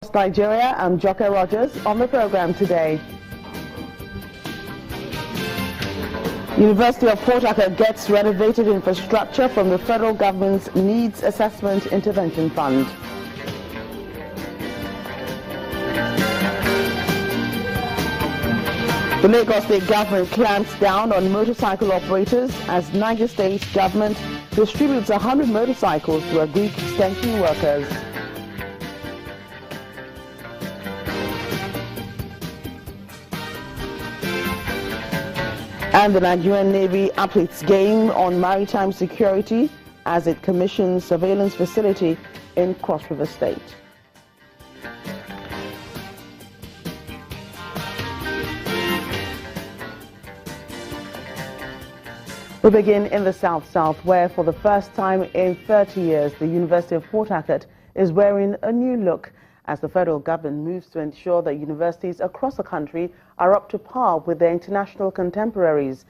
across Nigeria. I'm Joke Rogers. On the program today, University of Port Harcourt gets renovated infrastructure from the federal government's Needs Assessment Intervention Fund. The Lagos State government clamps down on motorcycle operators as Niger State government distributes 100 motorcycles to Agric extension workers. And the Nigerian Navy ups its game on maritime security as it commissions surveillance facility in Cross River State. We begin in the South, where for the first time in 30 years, the University of Port Harcourt is wearing a new look as the federal government moves to ensure that universities across the country are up to par with their international contemporaries.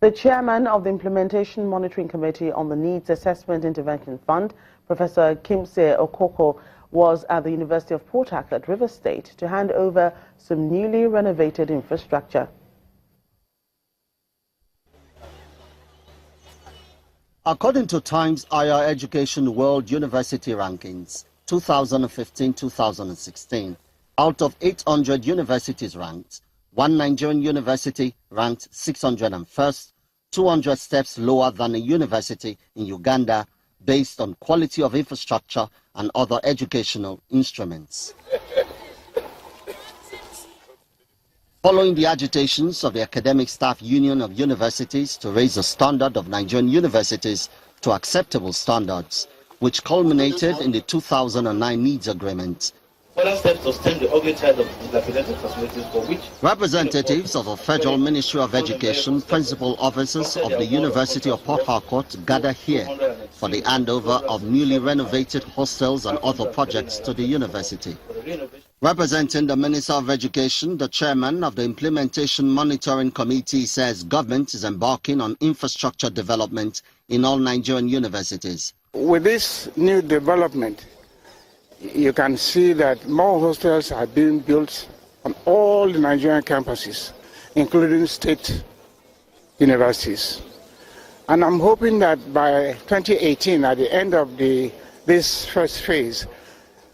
The chairman of the Implementation Monitoring Committee on the Needs Assessment Intervention Fund, Professor Kimse Okoko, was at the University of Port Harcourt, River State, to hand over some newly renovated infrastructure. According to Times Higher Education World University Rankings 2015-2016, out of 800 universities ranked, one Nigerian university ranked 601st, 200 steps lower than a university in Uganda based on quality of infrastructure and other educational instruments. Following the agitations of the Academic Staff Union of Universities to raise the standard of Nigerian universities to acceptable standards, which culminated in the 2009 Needs Agreement, representatives of the Federal Ministry of Education, principal officers of the University of Port Harcourt gather here for the handover of newly renovated hostels and other projects to the university. Representing the Minister of Education, the chairman of the Implementation Monitoring Committee says government is embarking on infrastructure development in all Nigerian universities. With this new development, you can see that more hostels are being built on all the Nigerian campuses, including state universities. And I'm hoping that by 2018, at the end of this first phase,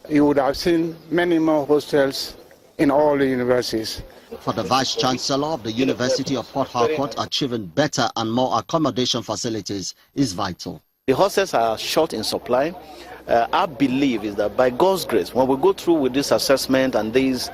you would have seen many more hostels in all the universities. For the Vice-Chancellor of the University of Port Harcourt, achieving better and more accommodation facilities is vital. The hostels are short in supply. Our belief is that by God's grace, when we go through with this assessment and this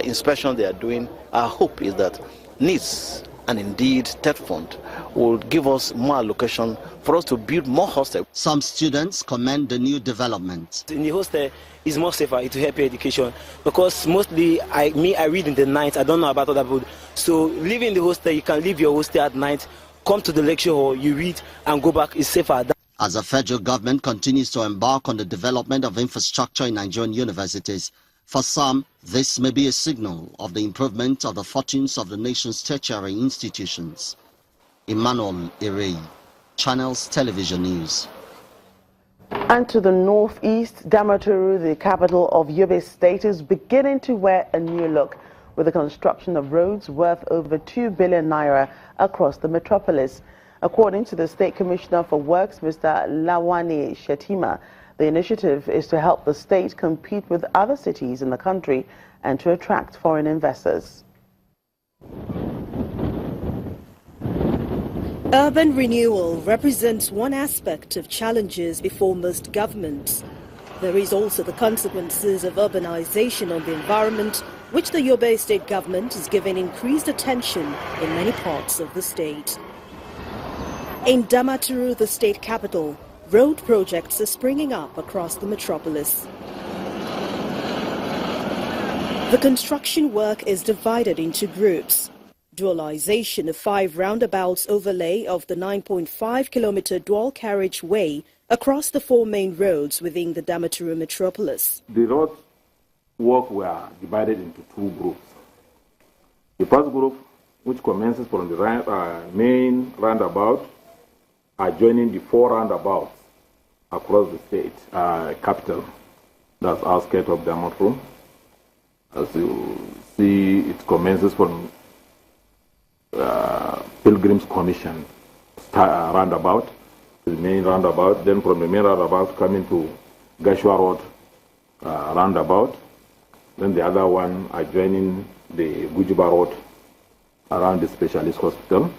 inspection they are doing, our hope is that NEEDS and indeed TED Fund will give us more allocation for us to build more hostels. Some students commend the new development. In the hostel, it's more safer to help your education because mostly I read in the night. I don't know about other people. So living in the hostel, you can leave your hostel at night, come to the lecture hall, you read and go back. It's safer. As the federal government continues to embark on the development of infrastructure in Nigerian universities, for some, this may be a signal of the improvement of the fortunes of the nation's tertiary institutions. Emmanuel Irei, Channels Television News. And to the northeast, Damaturu, the capital of Yobe State, is beginning to wear a new look with the construction of roads worth over 2 billion naira across the metropolis. According to the State Commissioner for Works, Mr. Lawani Shetima, the initiative is to help the state compete with other cities in the country and to attract foreign investors. Urban renewal represents one aspect of challenges before most governments. There is also the consequences of urbanization on the environment, which the Yobe state government is giving increased attention in many parts of the state. In Damaturu, the state capital, road projects are springing up across the metropolis. The construction work is divided into groups. Dualization of 5 roundabouts overlay of the 9.5-kilometer dual carriageway across the 4 main roads within the Damaturu metropolis. The road work were divided into 2 groups. The first group, which commences from the main roundabout, are joining the 4 roundabouts across the state capital, that's outskirts of Damaturu. As you see, it commences from Pilgrim's Commission roundabout to the main roundabout, then from the main roundabout coming to Gashua Road roundabout, then the other one adjoining the Gujiba Road around the specialist hospital,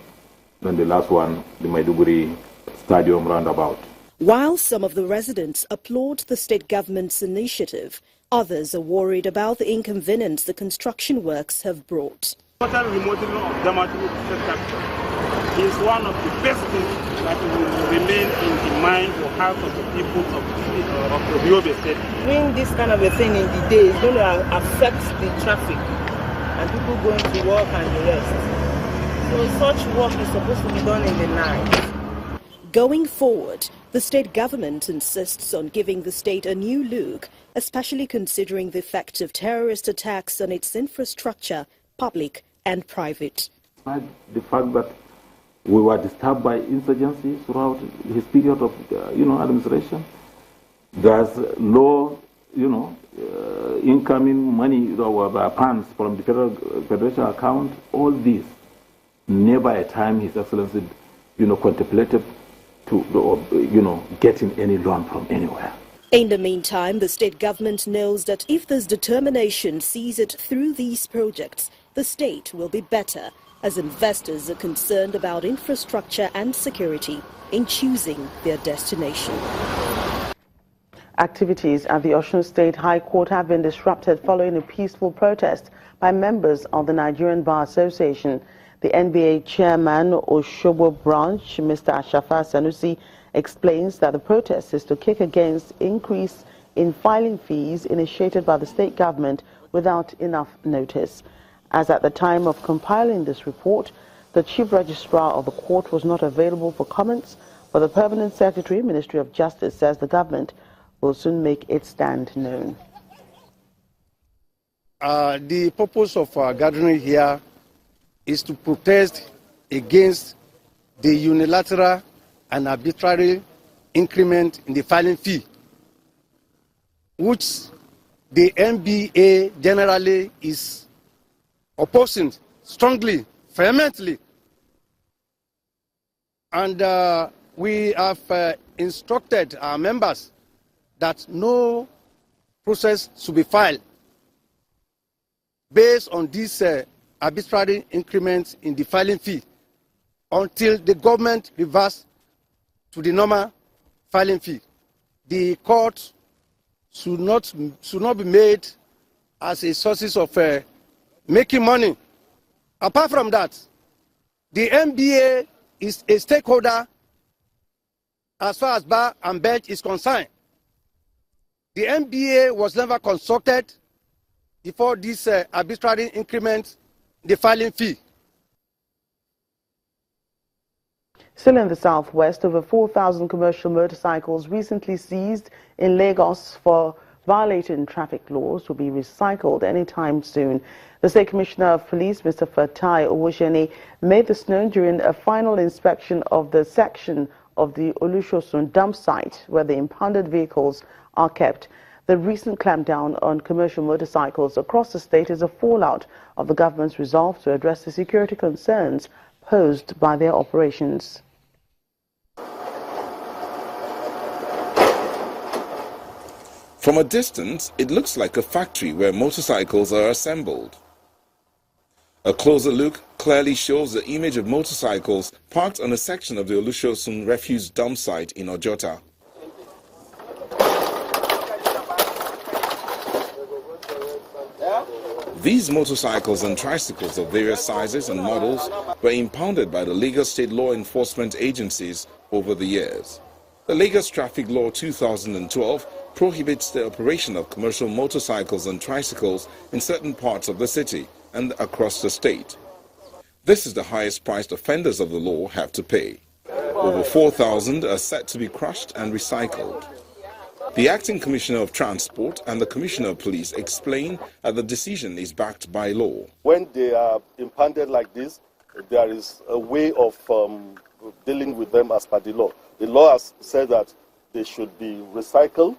then the last one, the Maiduguri Stadium roundabout. While some of the residents applaud the state government's initiative, others are worried about the inconvenience the construction works have brought. Total remodeling of Damaturu sector is one of the best things that will remain in the mind or heart of the people of the Yobe state. Doing this kind of a thing in the day is going to affect the traffic and people going to work and the rest. So such work is supposed to be done in the night. Going forward, the state government insists on giving the state a new look, especially considering the effect of terrorist attacks on its infrastructure, public and private. The fact that we were disturbed by insurgency throughout his period of administration, there's low incoming money or funds from the federation account. All this, never a time His Excellency contemplated to getting any loan from anywhere. In the meantime, the state government knows that if this determination sees it through these projects, the state will be better, as investors are concerned about infrastructure and security in choosing their destination. Activities at the Osun State High Court have been disrupted following a peaceful protest by members of the Nigerian Bar Association. The NBA chairman, Oshobo branch, Mr. Ashafa Sanusi, explains that the protest is to kick against increase in filing fees initiated by the state government without enough notice. As at the time of compiling this report, the chief registrar of the court was not available for comments, but the permanent secretary, Ministry of Justice, says the government will soon make its stand known. The purpose of our gathering here is to protest against the unilateral and arbitrary increment in the filing fee, which the NBA generally is opposing strongly, vehemently. And we have instructed our members that no process should be filed based on this arbitrary increments in the filing fee until the government reverses to the normal filing fee. The court should not be made as a source of making money. Apart from that, the NBA is a stakeholder as far as bar and bench is concerned. The NBA was never consulted before this arbitrary increment in the filing fee. Still in the southwest, over 4,000 commercial motorcycles recently seized in Lagos for violating traffic laws will be recycled anytime soon. The State Commissioner of Police, Mr. Fatai Owojeni, made this known during a final inspection of the section of the Olushosun dump site where the impounded vehicles are kept. The recent clampdown on commercial motorcycles across the state is a fallout of the government's resolve to address the security concerns posed by their operations. From a distance, it looks like a factory where motorcycles are assembled. A closer look clearly shows the image of motorcycles parked on a section of the Olushosun refuse dump site in Ojota. These motorcycles and tricycles of various sizes and models were impounded by the Lagos State law enforcement agencies over the years. The Lagos Traffic Law 2012 prohibits the operation of commercial motorcycles and tricycles in certain parts of the city and across the state. This is the highest price offenders of the law have to pay. Over 4,000 are set to be crushed and recycled. The Acting Commissioner of Transport and the Commissioner of Police explain that the decision is backed by law. When they are impounded like this, there is a way of dealing with them as per the law. The law has said that they should be recycled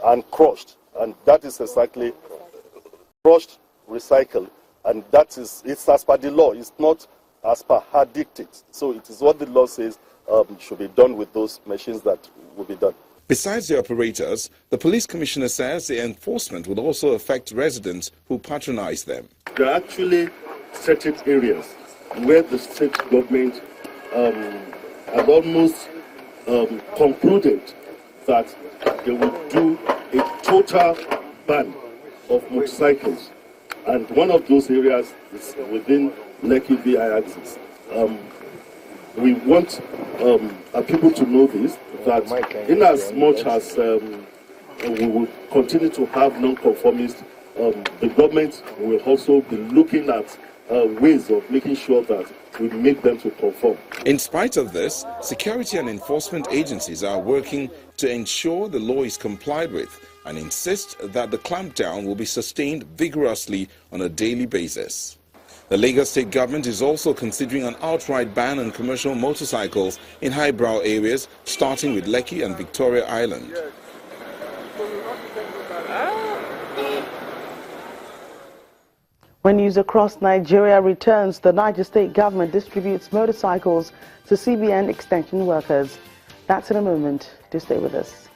and crushed, and that is exactly brushed, recycled, and that is, it's as per the law. It's not as per her dictates. So it is what the law says should be done with those machines that will be done. Besides the operators, the police commissioner says the enforcement will also affect residents who patronize them. There are actually certain areas where the state government had almost concluded that they would do a total ban of motorcycles. And one of those areas is within Lekki VI axis. We want people to know this, that in as much as we will continue to have non-conformists, the government will also be looking at ways of making sure that we make them to conform. In spite of this, security and enforcement agencies are working to ensure the law is complied with and insist that the clampdown will be sustained vigorously on a daily basis. The Lagos State government is also considering an outright ban on commercial motorcycles in highbrow areas, starting with Lekki and Victoria Island. When news across Nigeria returns, the Niger State government distributes motorcycles to CBN extension workers. That's in a moment. Do stay with us.